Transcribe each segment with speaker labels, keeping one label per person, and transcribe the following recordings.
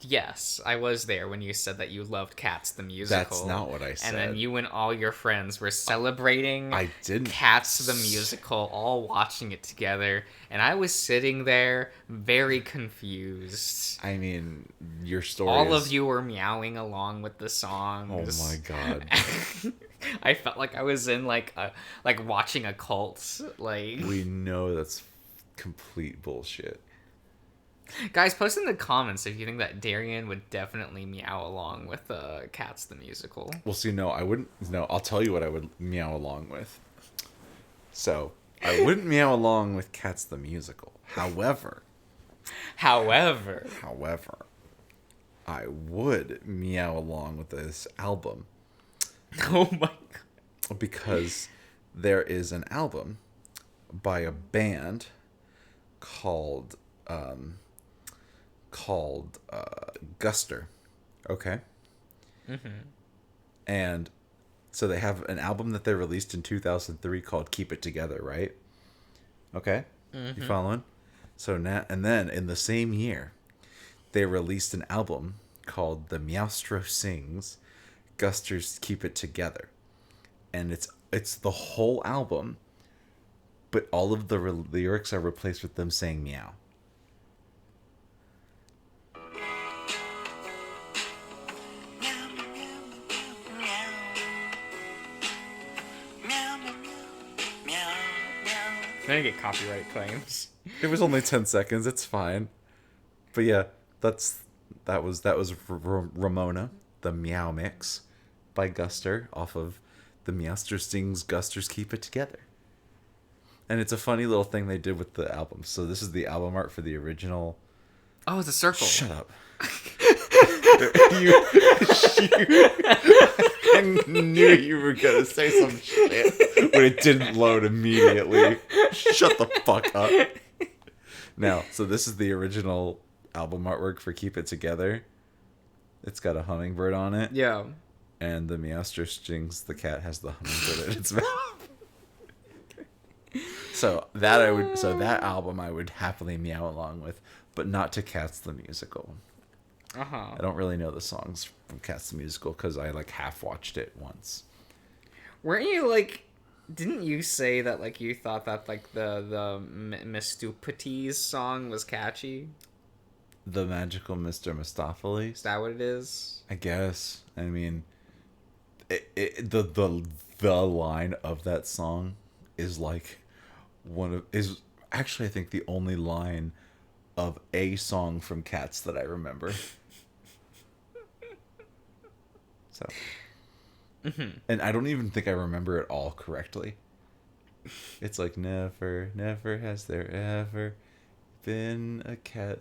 Speaker 1: Yes, I was there when you said that you loved Cats the musical.
Speaker 2: That's not what I said.
Speaker 1: And then you and all your friends were celebrating
Speaker 2: I didn't.
Speaker 1: Cats the musical, all watching it together, and I was sitting there very confused.
Speaker 2: I mean, your story
Speaker 1: All
Speaker 2: is...
Speaker 1: of you were meowing along with the songs.
Speaker 2: Oh my god.
Speaker 1: I felt like I was in like watching a cult. Like,
Speaker 2: We know that's complete bullshit.
Speaker 1: guys, post in the comments if you think that Darian would definitely meow along with Cats the musical.
Speaker 2: Well, see, no, I wouldn't. No, I'll tell you what I would meow along with. So, I wouldn't meow along with Cats the musical. However,
Speaker 1: However,
Speaker 2: I would meow along with this album
Speaker 1: oh my god.
Speaker 2: because there is an album by a band called Guster. Okay.
Speaker 1: Mm-hmm.
Speaker 2: And so they have an album that they released in 2003 called Keep It Together, right? Okay?
Speaker 1: Mm-hmm.
Speaker 2: You following? So now, and then in the same year, they released an album called The Meowstro Sings Guster's Keep It Together. And it's the whole album, but all of the lyrics are replaced with them saying meow.
Speaker 1: I'm gonna get copyright claims.
Speaker 2: It was only 10 seconds. It's fine. But yeah, that was Ramona, the Meow Mix by Guster off of The Meowster Sings Guster's Keep It Together. And it's a funny little thing they did with the album. So this is the album art for the original.
Speaker 1: Oh, it's a circle.
Speaker 2: Shut up. I knew you were gonna say some shit, but it didn't load immediately. Shut the fuck up. Now, so this is the original album artwork for Keep It Together. It's got a hummingbird on it.
Speaker 1: Yeah.
Speaker 2: And the Meowster Stings, the cat, has the hummingbird in its mouth. So that album I would happily meow along with, but not to Cats the Musical.
Speaker 1: Uh-huh.
Speaker 2: I don't really know the songs from Cats the Musical because I like half watched it once.
Speaker 1: Weren't you like? Didn't you say that like you thought that like the Mistupities song was catchy?
Speaker 2: The Magical Mr. Mistopheles?
Speaker 1: Is that what it is?
Speaker 2: I guess. I mean, the line of that song is like is actually I think the only line of a song from Cats that I remember. So, and I don't even think I remember it all correctly. It's like never has there ever been a cat.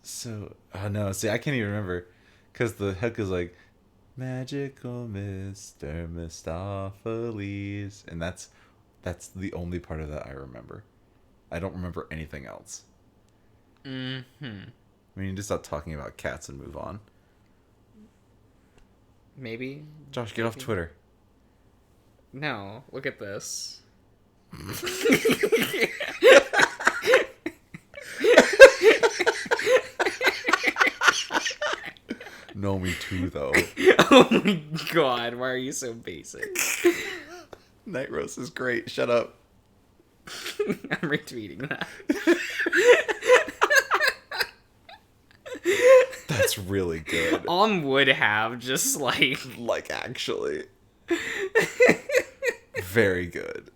Speaker 2: So, oh no, see, I can't even remember, because the hook is like, Magical Mr. Mistopheles, and that's the only part of that I remember. I don't remember anything else.
Speaker 1: Mm-hmm.
Speaker 2: I mean, just stop talking about cats and move on.
Speaker 1: Maybe.
Speaker 2: Josh, get off Twitter.
Speaker 1: No, look at this.
Speaker 2: No, me too, though.
Speaker 1: Oh my god, why are you so basic?
Speaker 2: Night Roast is great. Shut up.
Speaker 1: I'm retweeting that.
Speaker 2: That's really good.
Speaker 1: Would have just like
Speaker 2: Actually. Very good.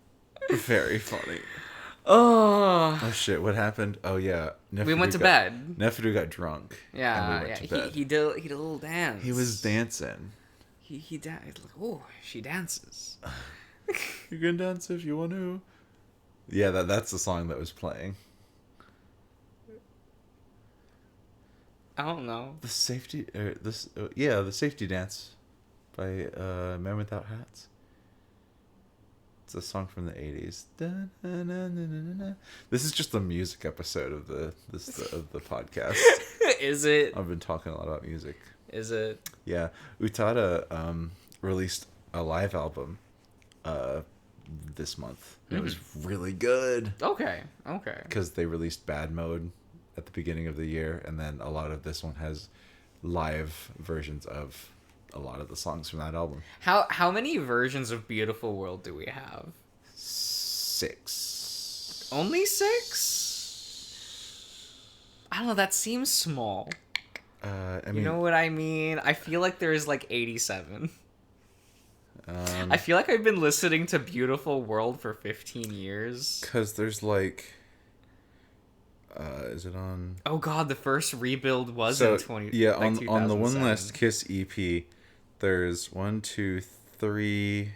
Speaker 2: Very funny.
Speaker 1: Oh
Speaker 2: Shit, what happened? Oh yeah.
Speaker 1: we went to bed.
Speaker 2: Neferu got drunk.
Speaker 1: Yeah,
Speaker 2: and we went to bed.
Speaker 1: He did a little dance.
Speaker 2: He was dancing.
Speaker 1: He danced. Oh, she dances.
Speaker 2: You can dance if you want to. Yeah, that's the song that was playing.
Speaker 1: I don't know.
Speaker 2: The safety the safety dance by Men Without Hats. It's a song from the 80s. This is just the music episode of the podcast.
Speaker 1: Is it?
Speaker 2: I've been talking a lot about music.
Speaker 1: Is it?
Speaker 2: Yeah, Utada released a live album this month. It was really good.
Speaker 1: Okay.
Speaker 2: Because they released Bad Mode at the beginning of the year, and then a lot of this one has live versions of a lot of the songs from that album.
Speaker 1: How many versions of Beautiful World do we have?
Speaker 2: 6.
Speaker 1: Only 6? I don't know, that seems small.
Speaker 2: I mean,
Speaker 1: you know what I mean? I feel like there's like 87. I feel like I've been listening to Beautiful World for 15 years.
Speaker 2: Because there's like... is it on...
Speaker 1: Oh god, the first Rebuild was in 20...
Speaker 2: Yeah,
Speaker 1: like
Speaker 2: on the One
Speaker 1: 2007.
Speaker 2: Last Kiss EP, there's 1, 2, 3...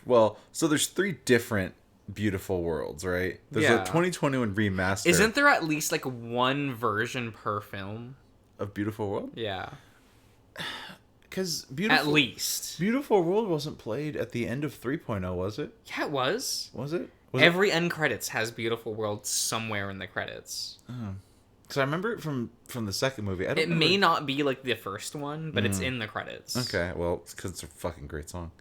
Speaker 2: Well, so there's 3 different Beautiful Worlds, right? There's a 2021 remaster.
Speaker 1: Isn't there at least like one version per film?
Speaker 2: Of Beautiful World?
Speaker 1: Yeah.
Speaker 2: Because
Speaker 1: At least.
Speaker 2: Beautiful World wasn't played at the end of 3.0, was it?
Speaker 1: Yeah, it was.
Speaker 2: Was it?
Speaker 1: Every end credits has Beautiful World somewhere in the credits.
Speaker 2: Because I remember it from the second movie.
Speaker 1: It may not be like the first one, but it's in the credits.
Speaker 2: Okay, well, it's because it's a fucking great song.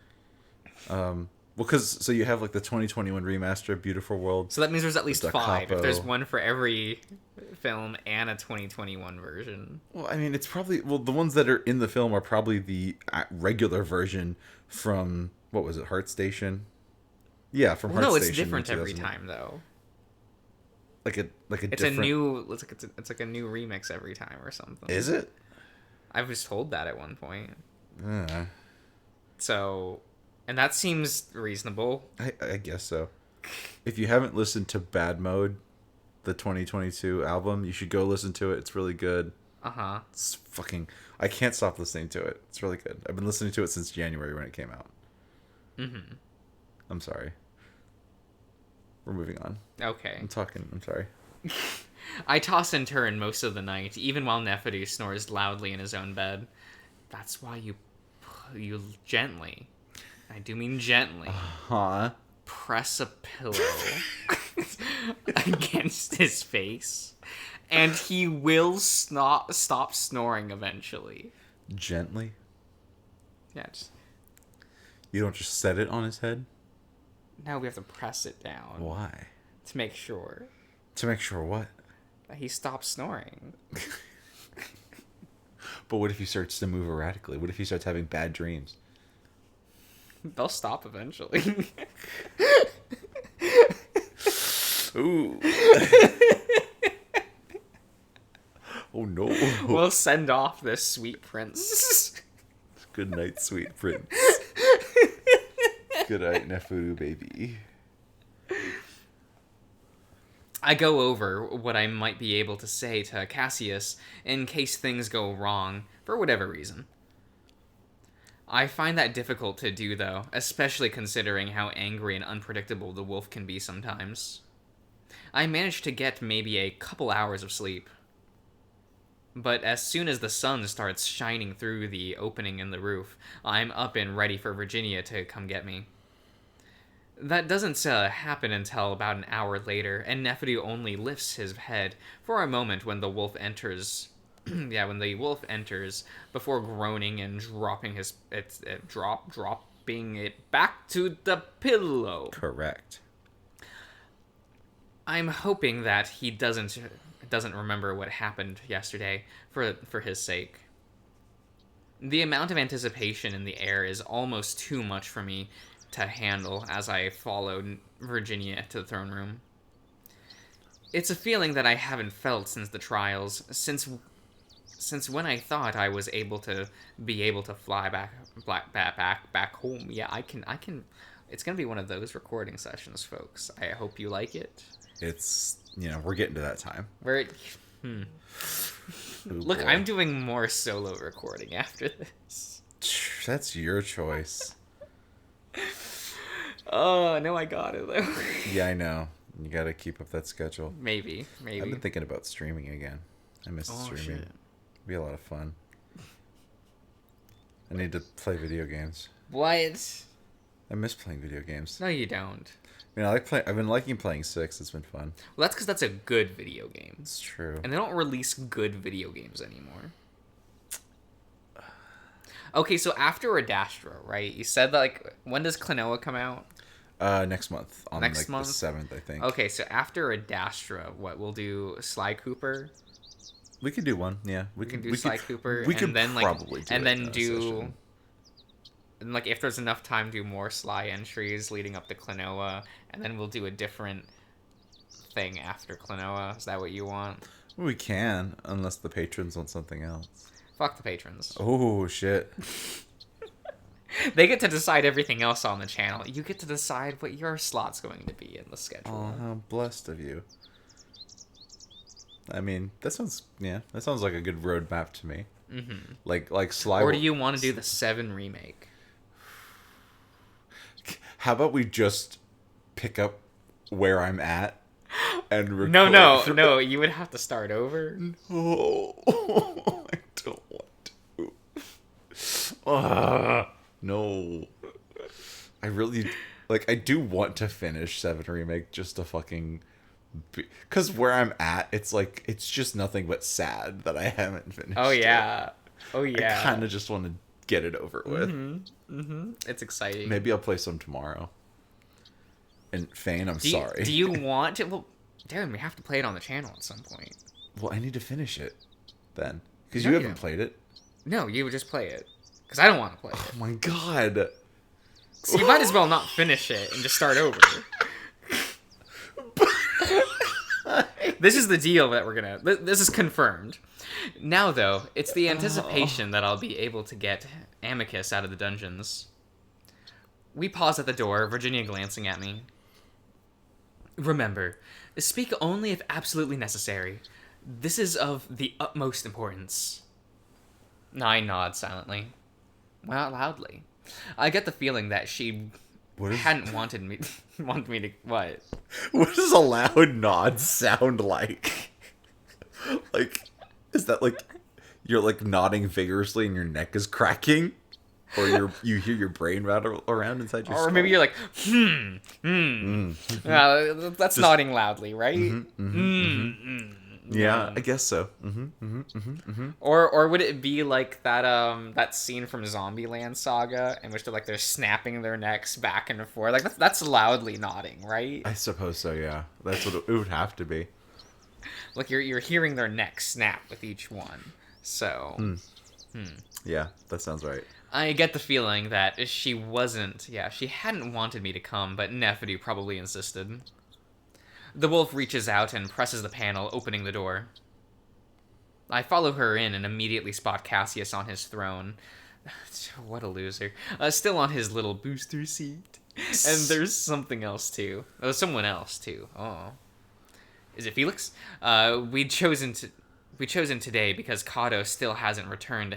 Speaker 2: Well, so you have like the 2021 remaster of Beautiful World.
Speaker 1: So that means there's at least
Speaker 2: Da
Speaker 1: 5.
Speaker 2: Capo.
Speaker 1: If there's one for every film and a 2021 version.
Speaker 2: Well, I mean, it's probably... Well, the ones that are in the film are probably the regular version from... What was it? Heart Station? Yeah, from Heart
Speaker 1: No,
Speaker 2: Station.
Speaker 1: it's different
Speaker 2: in
Speaker 1: every
Speaker 2: 2000.
Speaker 1: time though.
Speaker 2: Like a
Speaker 1: It's
Speaker 2: different...
Speaker 1: a new. It's like a new remix every time or something.
Speaker 2: Is it?
Speaker 1: I was told that at one point.
Speaker 2: Uh,
Speaker 1: So, and that seems reasonable.
Speaker 2: I guess so. If you haven't listened to Bad Mode, the 2022 album, you should go listen to it. It's really good.
Speaker 1: Uh-huh.
Speaker 2: It's fucking... I can't stop listening to it. It's really good. I've been listening to it since January when it came out.
Speaker 1: Mm-hmm.
Speaker 2: I'm sorry. We're moving on.
Speaker 1: Okay.
Speaker 2: I'm sorry.
Speaker 1: I toss and turn most of the night, even while Neferu snores loudly in his own bed. That's why you gently, I do mean gently,
Speaker 2: Huh?
Speaker 1: press a pillow against his face, and he will stop snoring eventually.
Speaker 2: Gently?
Speaker 1: Yeah, just...
Speaker 2: You don't just set it on his head?
Speaker 1: Now we have to press it down.
Speaker 2: Why?
Speaker 1: To make sure
Speaker 2: To make sure what?
Speaker 1: that he stops snoring.
Speaker 2: But what if he starts to move erratically? What if he starts having bad dreams?
Speaker 1: They'll stop eventually.
Speaker 2: Ooh. Oh no.
Speaker 1: We'll send off this sweet prince.
Speaker 2: Good night, sweet prince. Good night, Neferu baby.
Speaker 1: I go over what I might be able to say to Cassius in case things go wrong, for whatever reason. I find that difficult to do, though, especially considering how angry and unpredictable the wolf can be sometimes. I manage to get maybe a couple hours of sleep. But as soon as the sun starts shining through the opening in the roof, I'm up and ready for Virginia to come get me. That doesn't happen until about an hour later, and Neferu only lifts his head for a moment when the wolf enters. When the wolf enters, before groaning and dropping dropping it back to the pillow.
Speaker 2: Correct.
Speaker 1: I'm hoping that he doesn't remember what happened yesterday for his sake. The amount of anticipation in the air is almost too much for me to handle as I followed Virginia to the throne room. It's a feeling that I haven't felt since the trials, since when I thought I was able to fly back home. Yeah, I can. It's gonna be one of those recording sessions, folks. I hope you like it.
Speaker 2: It's, we're getting to that time.
Speaker 1: Look,
Speaker 2: boy.
Speaker 1: I'm doing more solo recording after this.
Speaker 2: That's your choice.
Speaker 1: Oh, no, I got it, though.
Speaker 2: Yeah, I know. You gotta keep up that schedule.
Speaker 1: Maybe.
Speaker 2: I've been thinking about streaming again. I miss streaming.
Speaker 1: Shit.
Speaker 2: It'd be a lot of fun. I need to play video games.
Speaker 1: What?
Speaker 2: I miss playing video games.
Speaker 1: No, you don't.
Speaker 2: I mean, I've been liking playing 6. It's been fun.
Speaker 1: Well, that's because that's a good video game.
Speaker 2: It's true.
Speaker 1: And they don't release good video games anymore. Okay, so after Adastra, right? You said that, when does Klonoa come out?
Speaker 2: Next month. On
Speaker 1: Next month?
Speaker 2: the 7th, I think.
Speaker 1: Okay, so after Adastra, what, we'll do Sly Cooper?
Speaker 2: We could do one. Yeah,
Speaker 1: We can do Sly Cooper,
Speaker 2: We
Speaker 1: and
Speaker 2: could
Speaker 1: then
Speaker 2: probably do
Speaker 1: and
Speaker 2: it
Speaker 1: then
Speaker 2: in a
Speaker 1: do,
Speaker 2: session.
Speaker 1: and if there's enough time, do more Sly entries leading up to Klonoa, and then we'll do a different thing after Klonoa. Is that what you want?
Speaker 2: We can, unless the patrons want something else.
Speaker 1: Fuck the patrons.
Speaker 2: Oh shit.
Speaker 1: They get to decide everything else on the channel. You get to decide what your slot's going to be in the schedule.
Speaker 2: Oh, how blessed of you. I mean, that sounds like a good roadmap to me.
Speaker 1: Mm-hmm.
Speaker 2: Like Sly.
Speaker 1: Or do you want to do the 7 remake?
Speaker 2: How about we just pick up where I'm at and record?
Speaker 1: No. You would have to start over.
Speaker 2: No, I don't want to. No, I really I do want to finish 7 remake just to fucking. Because where I'm at, it's just nothing but sad that I haven't finished.
Speaker 1: Oh yeah.
Speaker 2: I kind of just want to get it over with.
Speaker 1: It's exciting.
Speaker 2: Maybe I'll play some tomorrow. And Fane, I'm sorry.
Speaker 1: Do you want to? Well, Darren, we have to play it on the channel at some point.
Speaker 2: Well, I need to finish it then, because
Speaker 1: No,
Speaker 2: you
Speaker 1: you
Speaker 2: haven't
Speaker 1: don't.
Speaker 2: played it.
Speaker 1: No, you would just play it. Because I don't want to play it.
Speaker 2: Oh my god.
Speaker 1: So you might as well not finish it and just start over. This is the deal that we're gonna. This is confirmed. Now, though, it's the anticipation that I'll be able to get Amicus out of the dungeons. We pause at the door, Virginia glancing at me. Remember, speak only if absolutely necessary. This is of the utmost importance. I nod silently. Well, loudly. I get the feeling that she hadn't wanted me to what?
Speaker 2: What does a loud nod sound like? Is that you're nodding vigorously and your neck is cracking? Or you hear your brain rattle around inside your skull?
Speaker 1: Or maybe you're like, that's nodding loudly, right?
Speaker 2: Yeah, I guess so.
Speaker 1: Or would it be like that scene from Zombieland Saga in which they're snapping their necks back and forth? That's loudly nodding, right?
Speaker 2: I suppose so, yeah. That's what it would have to be.
Speaker 1: You're hearing their necks snap with each one. So
Speaker 2: Yeah, that sounds right.
Speaker 1: I get the feeling that she hadn't wanted me to come, but Neferu probably insisted. The wolf reaches out and presses the panel, opening the door. I follow her in and immediately spot Cassius on his throne. What a loser. Still on his little booster seat. And there's something else, too. Oh, someone else, too. Oh. Is it Felix? We'd chosen today because Kato still hasn't returned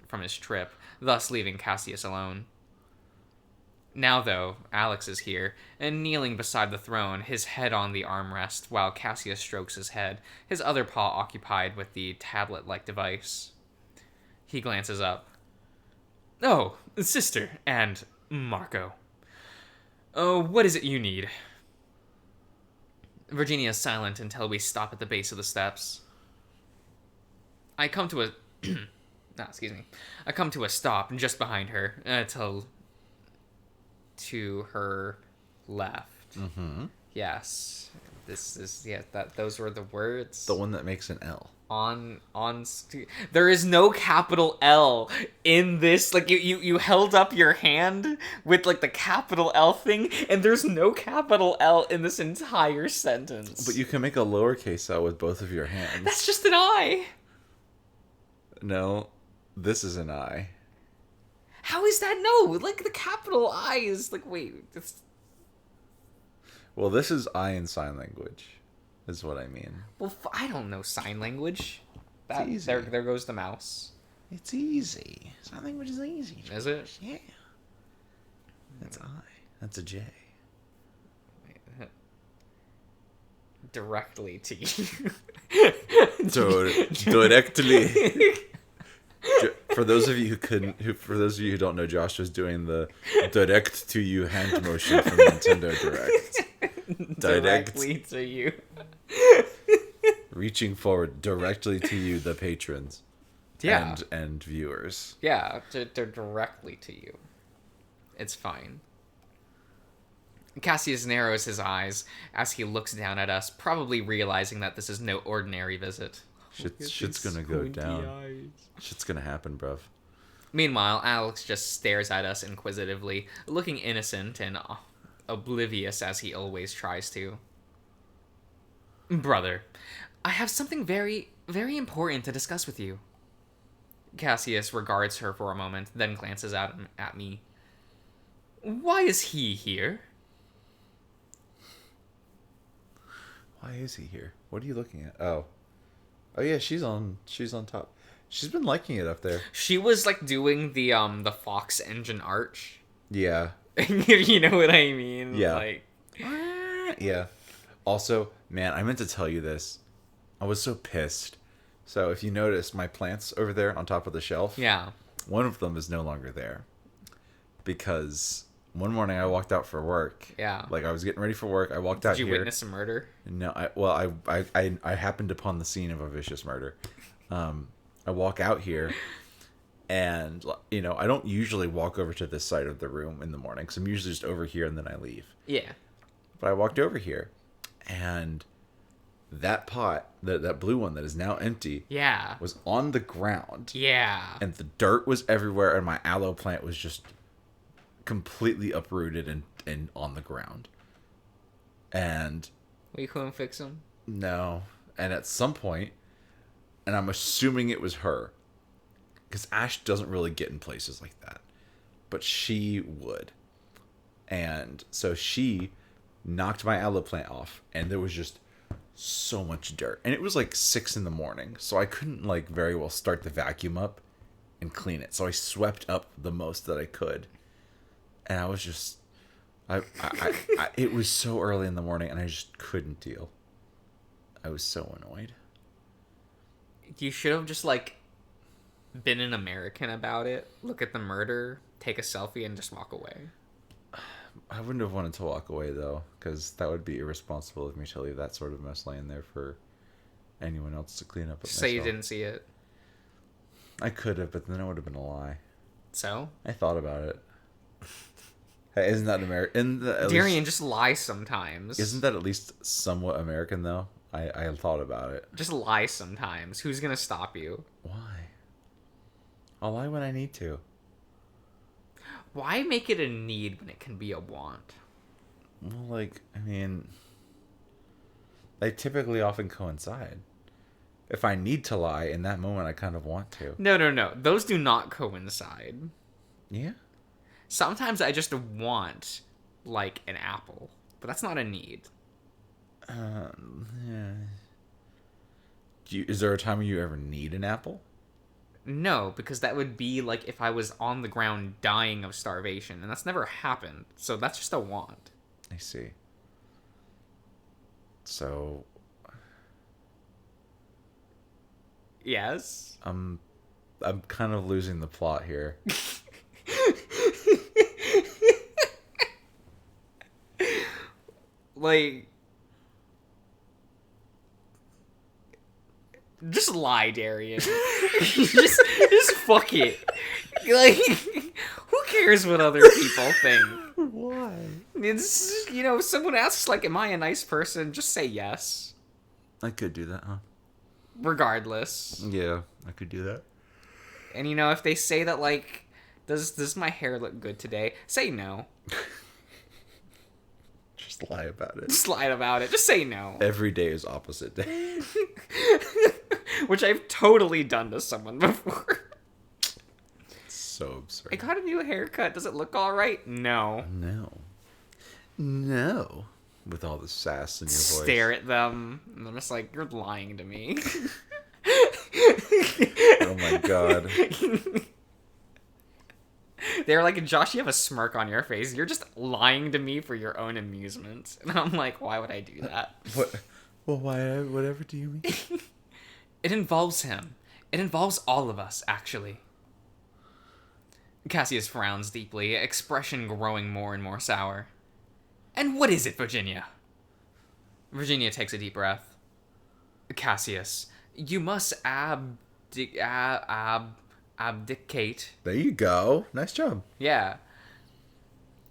Speaker 1: from his trip, thus leaving Cassius alone. Now, though, Alex is here, and kneeling beside the throne, his head on the armrest, while Cassius strokes his head, his other paw occupied with the tablet-like device. He glances up. Oh, sister, and Marco. Oh, what is it you need? Virginia is silent until we stop at the base of the steps. I come to a... I come to a stop just behind her, to her left.
Speaker 2: Mm-hmm.
Speaker 1: Yes. Those were the words.
Speaker 2: The one that makes an L.
Speaker 1: There is no capital L in this. You held up your hand with the capital L thing, and there's no capital L in this entire sentence.
Speaker 2: But you can make a lowercase L with both of your hands.
Speaker 1: That's just an I.
Speaker 2: No, this is an I.
Speaker 1: How is that no? The capital I is wait. It's...
Speaker 2: Well, this is I in sign language, is what I mean.
Speaker 1: Well, I don't know sign language.
Speaker 2: It's easy.
Speaker 1: There goes the mouse.
Speaker 2: It's easy. Sign language is easy.
Speaker 1: Is it?
Speaker 2: Yeah. That's I. That's a J.
Speaker 1: Directly to you.
Speaker 2: Directly. For those of you who don't know, Josh was doing the direct to you hand motion from Nintendo Direct.
Speaker 1: Directly to you.
Speaker 2: Reaching forward directly to you, the patrons.
Speaker 1: Yeah.
Speaker 2: And viewers.
Speaker 1: Yeah, they're directly to you. It's fine. Cassius narrows his eyes as he looks down at us, probably realizing that this is no ordinary visit.
Speaker 2: Shit's gonna go down. Shit's gonna happen, bruv.
Speaker 1: Meanwhile, Alex just stares at us inquisitively, looking innocent and oblivious as he always tries to. Brother, I have something very, very important to discuss with you. Cassius regards her for a moment, then glances at me. Why is he here?
Speaker 2: Why is he here? What are you looking at? Oh yeah, she's on top. She's been liking it up there.
Speaker 1: She was like doing the Fox engine arch.
Speaker 2: Yeah.
Speaker 1: You know what I mean?
Speaker 2: Yeah.
Speaker 1: Like,
Speaker 2: yeah. Also, man, I meant to tell you this. I was so pissed. So if you notice my plants over there on top of the shelf,
Speaker 1: yeah.
Speaker 2: one of them is no longer there. Because one morning I walked out for work.
Speaker 1: Yeah.
Speaker 2: Like I was getting ready for work. I walked out here.
Speaker 1: Did you witness a murder?
Speaker 2: No, I happened upon the scene of a vicious murder. I walk out here, and I don't usually walk over to this side of the room in the morning because I'm usually just over here and then I leave.
Speaker 1: Yeah.
Speaker 2: But I walked over here, and that pot, that blue one that is now empty,
Speaker 1: yeah,
Speaker 2: was on the ground.
Speaker 1: Yeah.
Speaker 2: And the dirt was everywhere, and my aloe plant was just completely uprooted and on the ground. And
Speaker 1: we couldn't fix them?
Speaker 2: No. And at some point, and I'm assuming it was her, because Ash doesn't really get in places like that, but she would. And so she knocked my aloe plant off, and there was just so much dirt. And it was like 6 a.m, so I couldn't like very well start the vacuum up and clean it. So I swept up the most that I could. And I was just, it was so early in the morning, and I just couldn't deal. I was so annoyed.
Speaker 1: You should have just like been an American about it. Look at the murder, take a selfie, and just walk away.
Speaker 2: I wouldn't have wanted to walk away though, because that would be irresponsible of me to leave that sort of mess laying there for anyone else to clean up.
Speaker 1: Say you didn't see it.
Speaker 2: I could have, but then it would have been a lie.
Speaker 1: So?
Speaker 2: I thought about it. Hey, isn't that American?
Speaker 1: Darian, just lie sometimes.
Speaker 2: Isn't that at least somewhat American though? I thought about it.
Speaker 1: Just lie sometimes. Who's gonna stop you?
Speaker 2: Why? I'll lie when I need to.
Speaker 1: Why make it a need when it can be a want?
Speaker 2: Well, like, I mean, they typically often coincide. If I need to lie in that moment, I kind of want to.
Speaker 1: No. Those do not coincide.
Speaker 2: Yeah?
Speaker 1: Sometimes I just want, like, an apple. But that's not a need.
Speaker 2: Yeah. Is there a time when you ever need an apple?
Speaker 1: No, because that would be like if I was on the ground dying of starvation, and that's never happened. So that's just a want.
Speaker 2: I see. So...
Speaker 1: Yes?
Speaker 2: I'm kind of losing the plot here.
Speaker 1: Like... Just lie, Darian. just fuck it. Like, who cares what other people think?
Speaker 2: Why?
Speaker 1: It's, if someone asks, like, am I a nice person? Just say yes.
Speaker 2: I could do that, huh?
Speaker 1: Regardless.
Speaker 2: Yeah, I could do that.
Speaker 1: And, if they say that, like, does my hair look good today? Say no.
Speaker 2: Just lie about it.
Speaker 1: Just lie about it. Just say no.
Speaker 2: Every day is opposite day.
Speaker 1: Which I've totally done to someone before.
Speaker 2: So absurd.
Speaker 1: I got a new haircut. Does it look all right? No.
Speaker 2: No. With all the sass in your voice.
Speaker 1: Stare at them. And I'm just like, you're lying to me.
Speaker 2: Oh my god.
Speaker 1: They're like, Josh, you have a smirk on your face. You're just lying to me for your own amusement. And I'm like, why would I do that?
Speaker 2: What? Well, why? Whatever do you mean?
Speaker 1: It involves him. It involves all of us, actually. Cassius frowns deeply, expression growing more and more sour. And what is it, Virginia? Virginia takes a deep breath. Cassius, you must abdicate.
Speaker 2: There you go. Nice job.
Speaker 1: Yeah.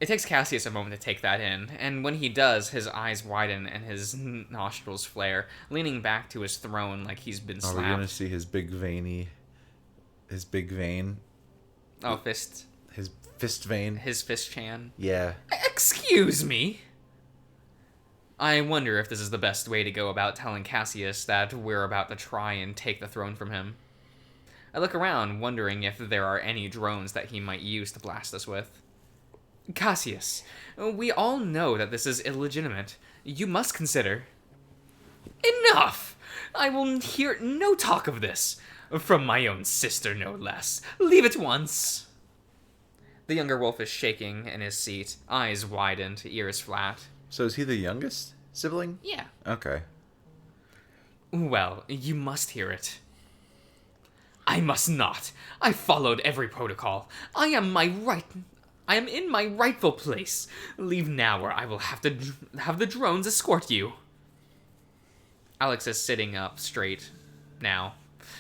Speaker 1: It takes Cassius a moment to take that in, and when he does, his eyes widen and his nostrils flare, leaning back to his throne like he's been
Speaker 2: Are we
Speaker 1: slapped.
Speaker 2: gonna see his big vein?
Speaker 1: Oh, fist.
Speaker 2: His fist vein?
Speaker 1: His fist chan.
Speaker 2: Yeah.
Speaker 1: Excuse me? I wonder if this is the best way to go about telling Cassius that we're about to try and take the throne from him. I look around, wondering if there are any drones that he might use to blast us with. Cassius, we all know that this is illegitimate. You must consider... Enough! I will hear no talk of this. From my own sister, no less. Leave it once. The younger wolf is shaking in his seat, eyes widened, ears flat.
Speaker 2: So is he the youngest sibling?
Speaker 1: Yeah.
Speaker 2: Okay.
Speaker 1: Well, you must hear it. I must not. I followed every protocol. I am in my rightful place. Leave now or I will have to have the drones escort you. Alex is sitting up straight now,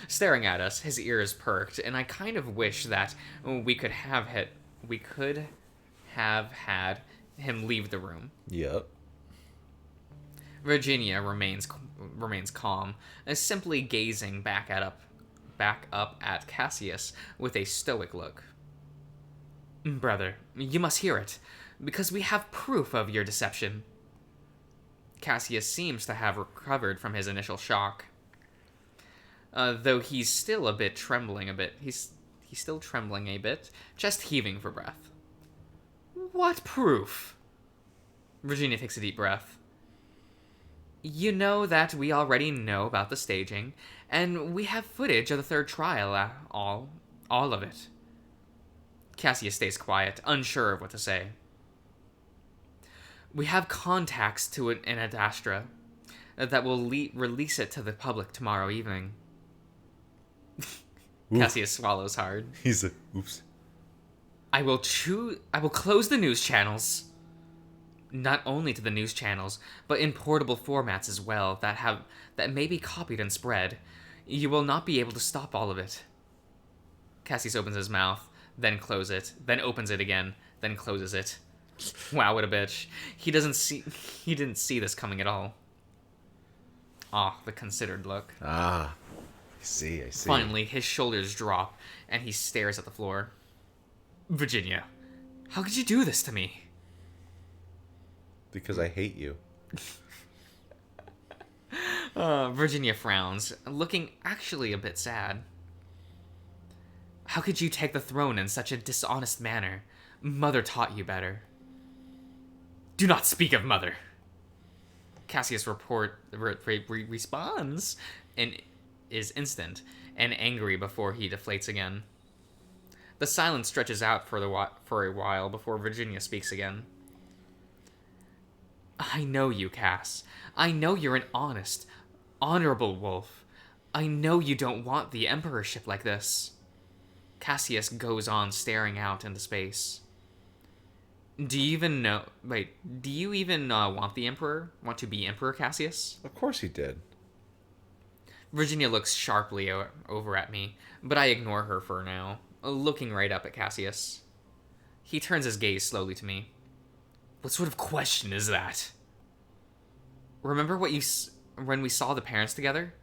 Speaker 1: staring at us, his ears perked, and I kind of wish that we could have had him leave the room.
Speaker 2: Yep.
Speaker 1: Virginia remains calm, simply gazing back up at Cassius with a stoic look. Brother, you must hear it, because we have proof of your deception. Cassius seems to have recovered from his initial shock. Though he's still trembling a bit, just heaving for breath. What proof? Virginia takes a deep breath. You know that we already know about the staging, and we have footage of the third trial, all of it. Cassius stays quiet, unsure of what to say. We have contacts to it in Adastra that will release it to the public tomorrow evening. Cassius swallows hard.
Speaker 2: He's like, oops.
Speaker 1: I will close the news channels. Not only to the news channels, but in portable formats as well that may be copied and spread. You will not be able to stop all of it. Cassius opens his mouth, then closes it, then opens it again, then closes it. Wow, what a bitch. He didn't see this coming at all. Ah, the considered look.
Speaker 2: Ah, I see.
Speaker 1: Finally, his shoulders drop, and he stares at the floor. Virginia, how could you do this to me?
Speaker 2: Because I hate you.
Speaker 1: Virginia frowns, looking actually a bit sad. How could you take the throne in such a dishonest manner? Mother taught you better. Do not speak of Mother. Cassius responds and is instant and angry before he deflates again. The silence stretches out for a while before Virginia speaks again. I know you, Cass. I know you're an honest, honorable wolf. I know you don't want the emperorship like this. Cassius goes on staring out into space. Do you even want the emperor? Want to be emperor, Cassius?
Speaker 2: Of course he did.
Speaker 1: Virginia looks sharply over at me, but I ignore her for now, looking right up at Cassius. He turns his gaze slowly to me. What sort of question is that? Remember when we saw the parents together?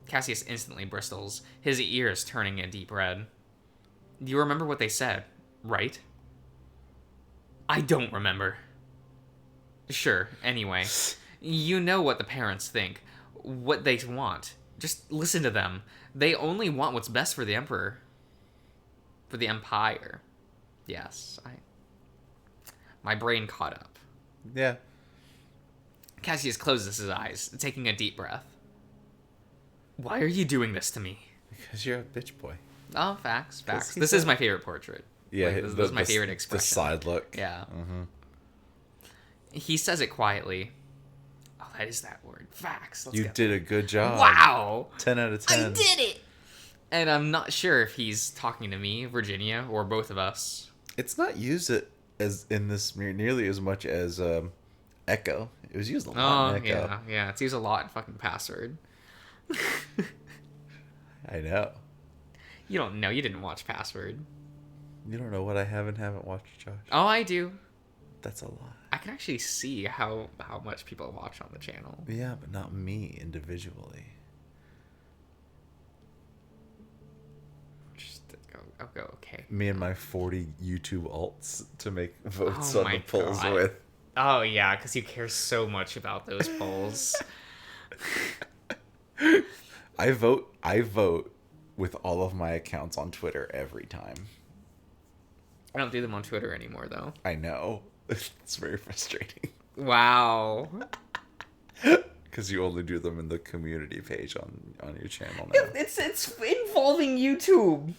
Speaker 1: Cassius instantly bristles, his ears turning a deep red. You remember what they said, right? I don't remember. Sure, anyway. You know what the parents think, what they want. Just listen to them. They only want what's best for the Emperor. For the Empire. Yes, my brain caught up.
Speaker 2: Yeah.
Speaker 1: Cassius closes his eyes, taking a deep breath. Why are you doing this to me?
Speaker 2: Because you're a bitch boy.
Speaker 1: Oh, facts. This is my favorite portrait.
Speaker 2: Yeah,
Speaker 1: this is my favorite expression.
Speaker 2: The side look.
Speaker 1: Yeah.
Speaker 2: Mm-hmm.
Speaker 1: He says it quietly. Oh, that is that word. Facts.
Speaker 2: You did a good job.
Speaker 1: Wow.
Speaker 2: 10 out of 10.
Speaker 1: I did it. And I'm not sure if he's talking to me, Virginia, or both of us.
Speaker 2: It's not used as in this nearly as much as Echo. It was used a lot in Echo.
Speaker 1: Yeah. It's used a lot in fucking Password.
Speaker 2: I know.
Speaker 1: You don't know. You didn't watch Password.
Speaker 2: You don't know what I have and haven't watched, Josh.
Speaker 1: Oh, I do.
Speaker 2: That's a lie.
Speaker 1: I can actually see how much people watch on the channel.
Speaker 2: Yeah, but not me individually.
Speaker 1: Just go, okay.
Speaker 2: Me and my 40 YouTube alts to make votes
Speaker 1: Oh
Speaker 2: on
Speaker 1: my
Speaker 2: the polls
Speaker 1: God.
Speaker 2: with.
Speaker 1: Oh, yeah, because you care so much about those polls.
Speaker 2: I vote with all of my accounts on Twitter every time.
Speaker 1: I don't do them on Twitter anymore, though.
Speaker 2: I know. It's very frustrating.
Speaker 1: Wow.
Speaker 2: Because you only do them in the community page on your channel now.
Speaker 1: It's involving YouTube.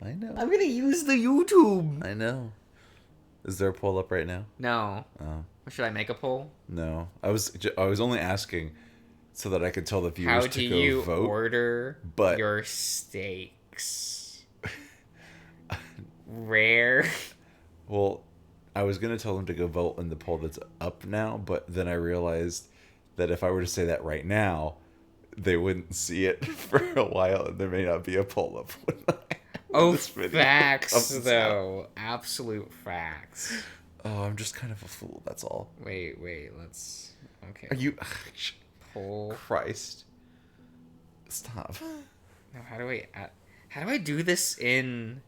Speaker 2: I know.
Speaker 1: I'm gonna use the YouTube.
Speaker 2: I know. Is there a poll up right now?
Speaker 1: No.
Speaker 2: Oh.
Speaker 1: Should I make a poll?
Speaker 2: No. I was only asking so that I could tell the viewers
Speaker 1: How
Speaker 2: to
Speaker 1: do
Speaker 2: go
Speaker 1: you
Speaker 2: vote.
Speaker 1: order
Speaker 2: but
Speaker 1: your steaks? Rare.
Speaker 2: Well, I was going to tell them to go vote in the poll that's up now, but then I realized that if I were to say that right now, they wouldn't see it for a while, and there may not be a poll up.
Speaker 1: Oh, facts, though. Absolute facts.
Speaker 2: Oh, I'm just kind of a fool, that's all.
Speaker 1: Wait, let's... Okay.
Speaker 2: Are you...
Speaker 1: Poll.
Speaker 2: Christ. Stop.
Speaker 1: Now, how do I do this in...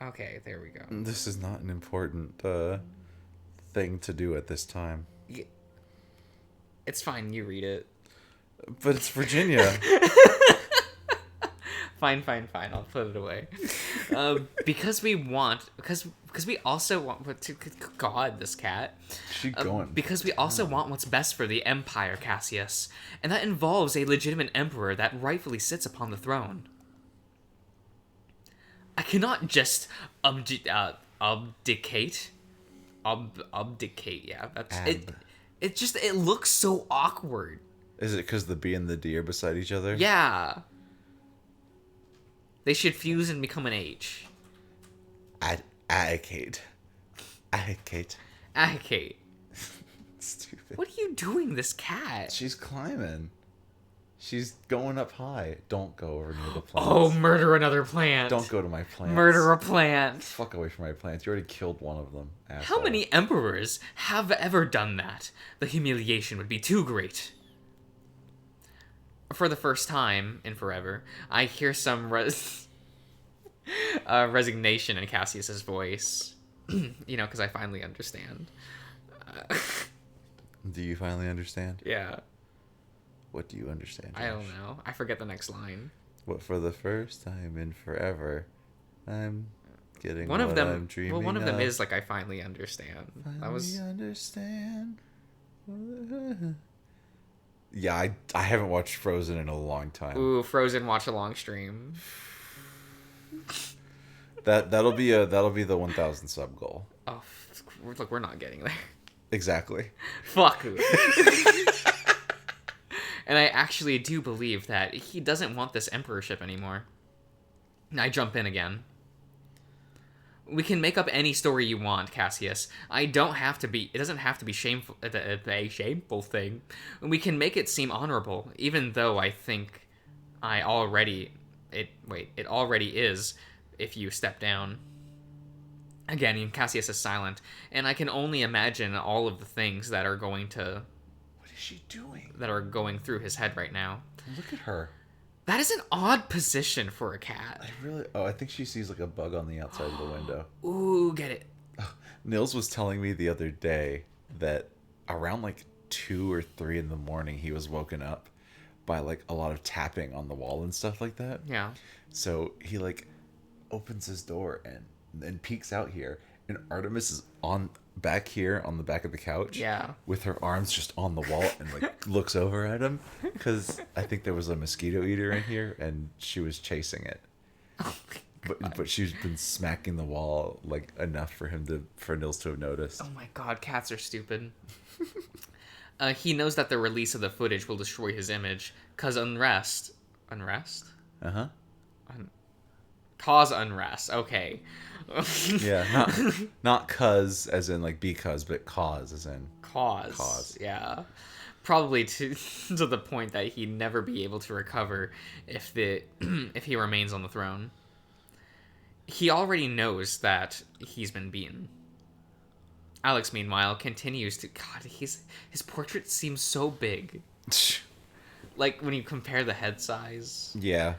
Speaker 1: Okay, there we go.
Speaker 2: This is not an important thing to do at this time.
Speaker 1: Yeah. It's fine, you read it.
Speaker 2: But it's Virginia.
Speaker 1: Fine. I'll put it away. Because we also want to God, this cat.
Speaker 2: She's going.
Speaker 1: Because we also want what's best for the Empire, Cassius, and that involves a legitimate emperor that rightfully sits upon the throne. I cannot just abdicate. Abdicate. Yeah, that's it. It looks so awkward.
Speaker 2: Is it because the B and the D are beside each other?
Speaker 1: Yeah. They should fuse and become an H.
Speaker 2: Adicate. Stupid.
Speaker 1: What are you doing, this cat?
Speaker 2: She's climbing. She's going up high. Don't go over near the plants.
Speaker 1: Oh, murder another plant.
Speaker 2: Don't go to my plants.
Speaker 1: Murder a plant.
Speaker 2: Fuck away from my plants. You already killed one of them, asshole.
Speaker 1: How many emperors have ever done that? The humiliation would be too great. For the first time in forever, I hear some resignation in Cassius's voice. Because I finally understand.
Speaker 2: Do you finally understand?
Speaker 1: Yeah.
Speaker 2: What do you understand, Josh?
Speaker 1: I don't know. I forget the next line.
Speaker 2: What, for the first time in forever, I'm getting
Speaker 1: one of them.
Speaker 2: I'm dreaming
Speaker 1: Well, one of them is like, I finally understand.
Speaker 2: Finally understand. Yeah, I haven't watched Frozen in a long time.
Speaker 1: Ooh, Frozen watch along stream.
Speaker 2: That'll be the 1,000 sub goal.
Speaker 1: Oh, look, we're not getting there.
Speaker 2: Exactly.
Speaker 1: Fuck. And I actually do believe that he doesn't want this emperorship anymore. And I jump in again. We can make up any story you want, Cassius. It doesn't have to be shameful, a shameful thing. We can make it seem honorable, even though I think it already is if you step down. Again, Cassius is silent, and I can only imagine all of the things that are going to...
Speaker 2: What is she doing?
Speaker 1: That are going through his head right now.
Speaker 2: Look at her.
Speaker 1: That is an odd position for a cat.
Speaker 2: I think she sees like a bug on the outside of the window.
Speaker 1: Ooh, get it.
Speaker 2: Nils was telling me the other day that around like 2 or 3 in the morning he was woken up by like a lot of tapping on the wall and stuff like that.
Speaker 1: Yeah.
Speaker 2: So he like opens his door and peeks out here, and Artemis is back here on the back of the couch.
Speaker 1: Yeah.
Speaker 2: With her arms just on the wall and like looks over at him because I think there was a mosquito eater in here and she was chasing it.
Speaker 1: Oh my God.
Speaker 2: But she's been smacking the wall like enough for Nils to have noticed.
Speaker 1: Oh my God, cats are stupid. He knows that the release of the footage will destroy his image, cause unrest. Unrest?
Speaker 2: Uh-huh.
Speaker 1: Cause unrest. Okay.
Speaker 2: Yeah, not cause as in like because, but cause as in
Speaker 1: cause. Yeah. Probably to the point that he'd never be able to recover if he remains on the throne. He already knows that he's been beaten. Alex, meanwhile, continues to... God, his portrait seems so big. Like, when you compare the head size.
Speaker 2: Yeah.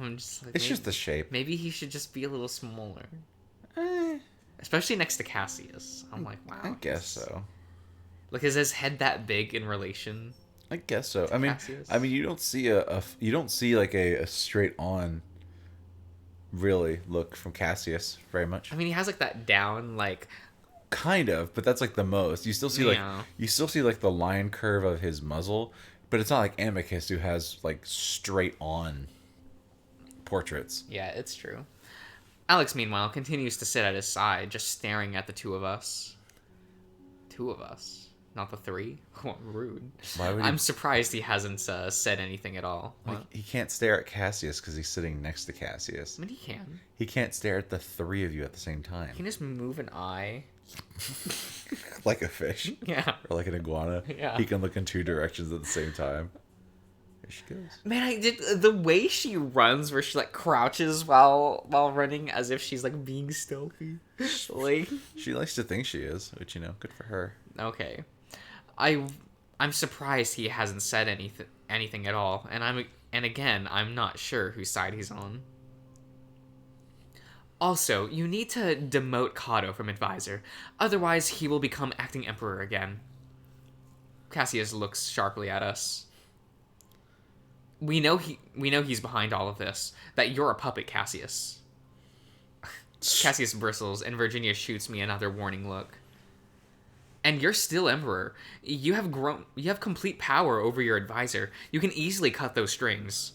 Speaker 1: I'm just like...
Speaker 2: It's just the shape.
Speaker 1: Maybe he should just be a little smaller.
Speaker 2: Eh,
Speaker 1: Especially next to Cassius. I'm like, wow.
Speaker 2: I guess so.
Speaker 1: Like, is his head that big in relation?
Speaker 2: I guess so.
Speaker 1: Cassius?
Speaker 2: I mean, you don't see you don't see like a straight on really look from Cassius very much.
Speaker 1: I mean, he has, like, that down, like...
Speaker 2: Kind of, but that's like the most. You still see like
Speaker 1: Yeah.
Speaker 2: the line curve of his muzzle, but it's not like Amicus who has like straight on portraits.
Speaker 1: Yeah, it's true. Alex, meanwhile, continues to sit at his side, just staring at the two of us. Two of us, not the three. What rude.
Speaker 2: Why would he...
Speaker 1: I'm surprised he hasn't said anything at all.
Speaker 2: Like,
Speaker 1: What?
Speaker 2: he can't stare at Cassius because he's sitting next to Cassius.
Speaker 1: I mean, he can.
Speaker 2: He can't stare at the three of you at the same time.
Speaker 1: He can just move an eye.
Speaker 2: Like a fish.
Speaker 1: Yeah.
Speaker 2: Or like an iguana.
Speaker 1: Yeah.
Speaker 2: He can look in two directions at the same time. There she goes.
Speaker 1: Man, I did the way she runs, where she like crouches while running, as if she's like being stealthy. Like,
Speaker 2: She likes to think she is, which, you know, good for her.
Speaker 1: okay, I'm surprised he hasn't said anything at all, and again, I'm not sure whose side he's on. Also, you need to demote Kato from advisor, otherwise he will become acting emperor again. Cassius looks sharply at us. We know he's behind all of this. That you're a puppet, Cassius. Cassius bristles, and Virginia shoots me another warning look. And you're still emperor. You have complete power over your advisor. You can easily cut those strings.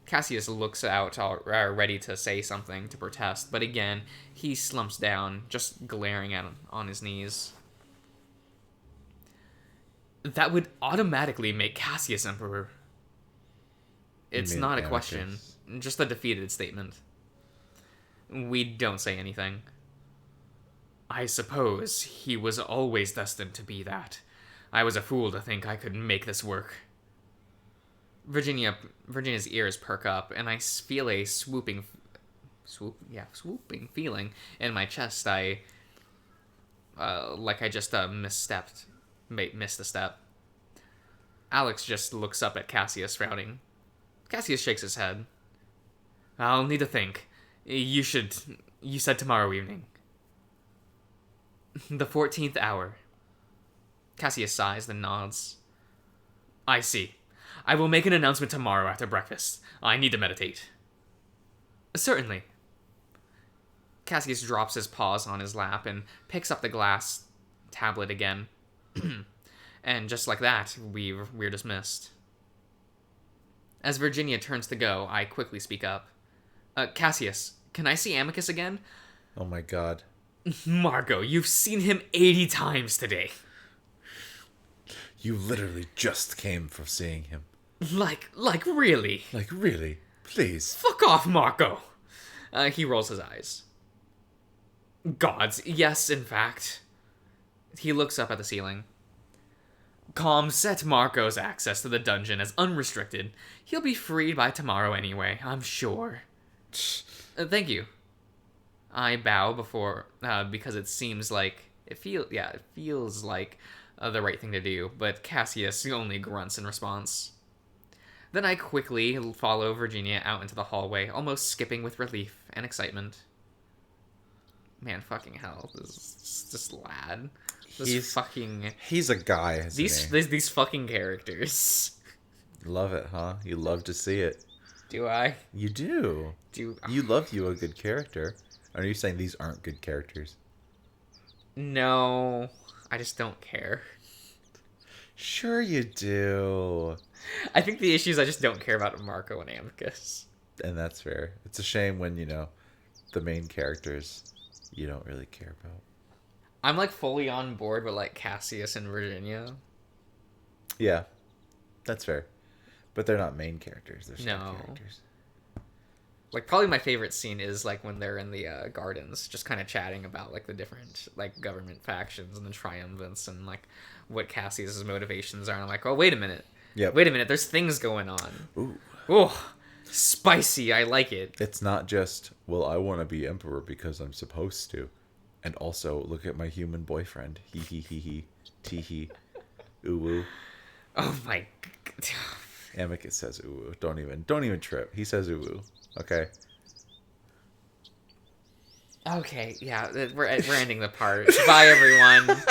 Speaker 1: Cassius looks out, ready to say something, to protest, but again, he slumps down, just glaring at him on his knees. That would automatically make Cassius emperor. It's not a question, just a defeated statement. We don't say anything. I suppose he was always destined to be that. I was a fool to think I could make this work. Virginia's ears perk up, and I feel a swooping feeling in my chest. Like I just missed a step. Alex just looks up at Cassius, frowning. Cassius shakes his head. I'll need to think. You said tomorrow evening. The 14th hour. Cassius sighs, then nods. I see. I will make an announcement tomorrow after breakfast. I need to meditate. Certainly. Cassius drops his paws on his lap and picks up the glass tablet again. And just like that, we're dismissed. As Virginia turns to go, I quickly speak up. Cassius, can I see Amicus again?
Speaker 2: Oh my god.
Speaker 1: Marco, you've seen him 80 times today.
Speaker 2: You literally just came from seeing him.
Speaker 1: Like really?
Speaker 2: Like, really? Please.
Speaker 1: Fuck off, Marco! He rolls his eyes. Gods, yes, in fact. He looks up at the ceiling. Com set Marco's access to the dungeon as unrestricted. He'll be freed by tomorrow anyway, I'm sure. Thank you. I bow before, because it seems like, it feels like the right thing to do, but Cassius only grunts in response. Then I quickly follow Virginia out into the hallway, almost skipping with relief and excitement. Man, fucking hell, this lad.
Speaker 2: He's a guy, isn't he?
Speaker 1: These fucking characters.
Speaker 2: Love it, huh? You love to see it.
Speaker 1: Do I?
Speaker 2: You do. You love a good character. Are you saying these aren't good characters?
Speaker 1: No, I just don't care.
Speaker 2: Sure you do.
Speaker 1: I think the issue is I just don't care about Marco and Amicus.
Speaker 2: And that's fair. It's a shame when, the main characters you don't really care about.
Speaker 1: I'm like fully on board with like Cassius and Virginia.
Speaker 2: Yeah, that's fair. But they're not main characters. They're side characters.
Speaker 1: Like, probably my favorite scene is like when they're in the gardens, just kind of chatting about like the different like government factions and the triumvirates and like what Cassius's motivations are. And I'm like, oh, wait a minute.
Speaker 2: Yep.
Speaker 1: Wait a minute. There's things going on.
Speaker 2: Ooh.
Speaker 1: Oh, Spicy. I like it.
Speaker 2: It's not just, well, I want to be emperor because I'm supposed to. And also, look at my human boyfriend. Hee hee hee hee. Tee hee. Ooh woo.
Speaker 1: Oh my.
Speaker 2: Amicus says ooh woo. Don't even trip. He says ooh woo. Okay.
Speaker 1: Okay, yeah, we're ending the part. Bye, everyone.